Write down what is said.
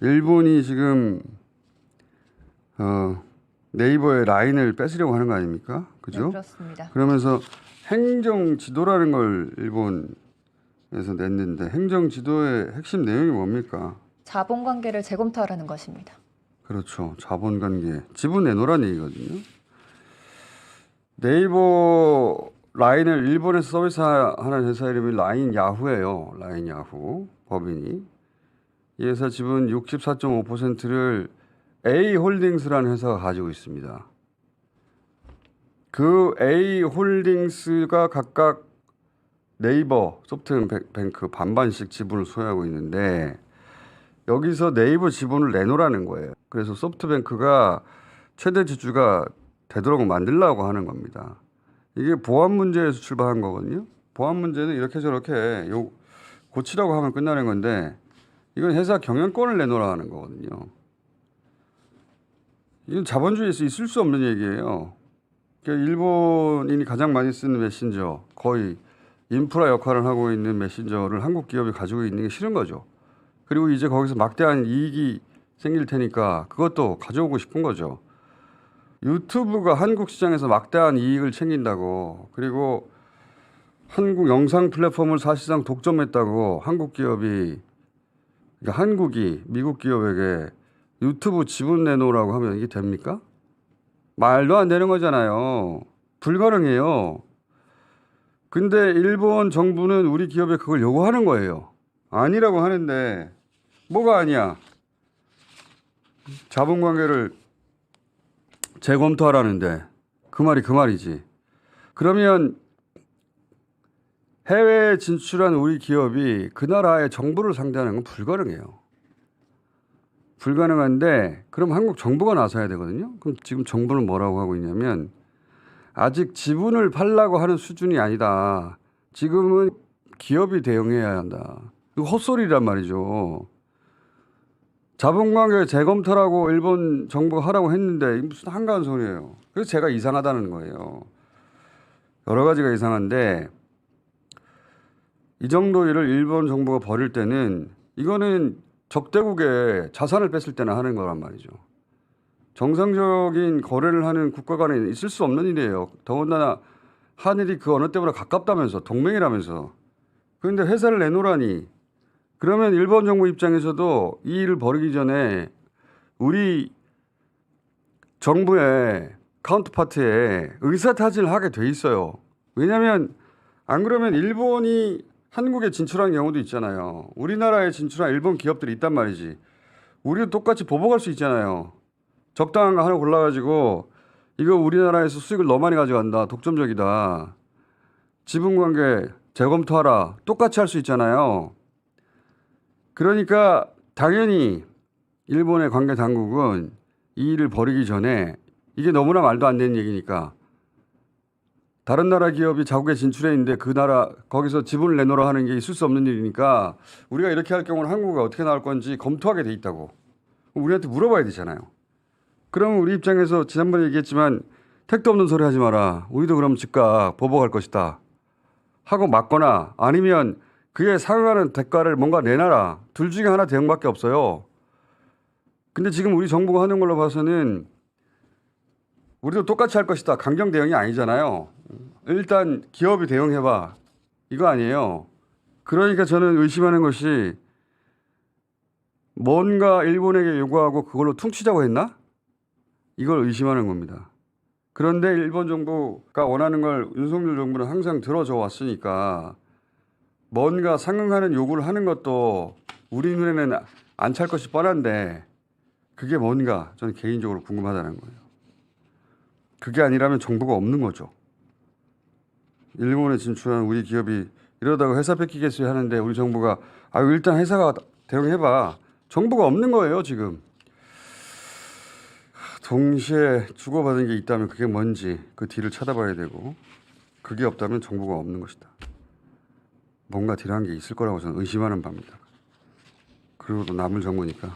일본이 지금 네이버의 라인을 뺏으려고 하는 거 아닙니까? 그죠? 네, 그렇습니다. 그러면서 행정 지도라는 걸 일본에서 냈는데 행정 지도의 핵심 내용이 뭡니까? 자본 관계를 재검토하라는 것입니다. 그렇죠. 자본 관계. 지분 내놓으라는 얘기거든요. 네이버 라인을 일본에서 서비스하는 회사 이름이 라인 야후예요. 라인 야후 법인이. 이 회사 지분 64.5%를 A홀딩스라는 회사가 가지고 있습니다. 그 A홀딩스가 각각 네이버, 소프트뱅크 반반씩 지분을 소유하고 있는데 여기서 네이버 지분을 내놓으라는 거예요. 그래서 소프트뱅크가 최대 주주가 되도록 만들려고 하는 겁니다. 이게 보안 문제에서 출발한 거거든요. 보안 문제는 이렇게 저렇게 고치라고 하면 끝나는 건데 이건 회사 경영권을 내놓으라 하는 거거든요. 이건 자본주의에서 있을 수 없는 얘기예요. 그러니까 일본인이 가장 많이 쓰는 메신저, 거의 인프라 역할을 하고 있는 메신저를 한국 기업이 가지고 있는 게 싫은 거죠. 그리고 이제 거기서 막대한 이익이 생길 테니까 그것도 가져오고 싶은 거죠. 유튜브가 한국 시장에서 막대한 이익을 챙긴다고, 그리고 한국 영상 플랫폼을 사실상 독점했다고 한국 기업이, 그러니까 한국이 미국 기업에게 유튜브 지분 내놓으라고 하면 이게 됩니까? 말도 안 되는 거잖아요. 불가능해요. 근데 일본 정부는 우리 기업에 그걸 요구하는 거예요. 아니라고 하는데 뭐가 아니야? 자본 관계를 재검토하라는데 그 말이 그 말이지. 그러면 해외에 진출한 우리 기업이 그 나라의 정부를 상대하는 건 불가능해요. 불가능한데 그럼 한국 정부가 나서야 되거든요. 그럼 지금 정부는 뭐라고 하고 있냐면 아직 지분을 팔라고 하는 수준이 아니다. 지금은 기업이 대응해야 한다. 이거 헛소리란 말이죠. 자본관계 재검토라고 일본 정부가 하라고 했는데 이게 무슨 한가한 소리예요. 그래서 제가 이상하다는 거예요. 여러 가지가 이상한데 이 정도 일을 일본 정부가 벌일 때는 이거는 적대국에 자산을 뺐을 때나 하는 거란 말이죠. 정상적인 거래를 하는 국가 간에 있을 수 없는 일이에요. 더군다나 한일이 그 어느 때보다 가깝다면서 동맹이라면서. 그런데 회사를 내놓으라니. 그러면 일본 정부 입장에서도 이 일을 벌이기 전에 우리 정부의 카운터파트에 의사타진을 하게 돼 있어요. 왜냐하면 안 그러면 일본이 한국에 진출한 경우도 있잖아요. 우리나라에 진출한 일본 기업들이 있단 말이지. 우리도 똑같이 보복할 수 있잖아요. 적당한 거 하나 골라가지고 이거 우리나라에서 수익을 너무 많이 가져간다. 독점적이다. 지분관계 재검토하라. 똑같이 할 수 있잖아요. 그러니까 당연히 일본의 관계 당국은 이 일을 벌이기 전에 이게 너무나 말도 안 되는 얘기니까 다른 나라 기업이 자국에 진출해 있는데 그 나라 거기서 지분을 내놓으라 하는 게 있을 수 없는 일이니까 우리가 이렇게 할 경우는 한국이 어떻게 나올 건지 검토하게 돼 있다고. 우리한테 물어봐야 되잖아요. 그러면 우리 입장에서 지난번에 얘기했지만 택도 없는 소리 하지 마라. 우리도 그럼 즉각 보복할 것이다. 하고 맞거나 아니면 그에 상응하는 대가를 뭔가 내놔라. 둘 중에 하나 대응밖에 없어요. 근데 지금 우리 정부가 하는 걸로 봐서는 우리도 똑같이 할 것이다. 강경 대응이 아니잖아요. 일단 기업이 대응해봐. 이거 아니에요. 그러니까 저는 의심하는 것이 뭔가 일본에게 요구하고 그걸로 퉁치자고 했나? 이걸 의심하는 겁니다. 그런데 일본 정부가 원하는 걸 윤석열 정부는 항상 들어줘 왔으니까 뭔가 상응하는 요구를 하는 것도 우리 눈에는 안 찰 것이 뻔한데 그게 뭔가 저는 개인적으로 궁금하다는 거예요. 그게 아니라면 정부가 없는 거죠. 일본에 진출한 우리 기업이 이러다가 회사 뺏기겠어요 하는데 우리 정부가 일단 회사가 대응해봐. 정부가 없는 거예요 지금. 동시에 주고받은 게 있다면 그게 뭔지 그 뒤를 찾아봐야 되고 그게 없다면 정부가 없는 것이다. 뭔가 딜한 게 있을 거라고 저는 의심하는 바입니다. 그리고 또 남을 정부니까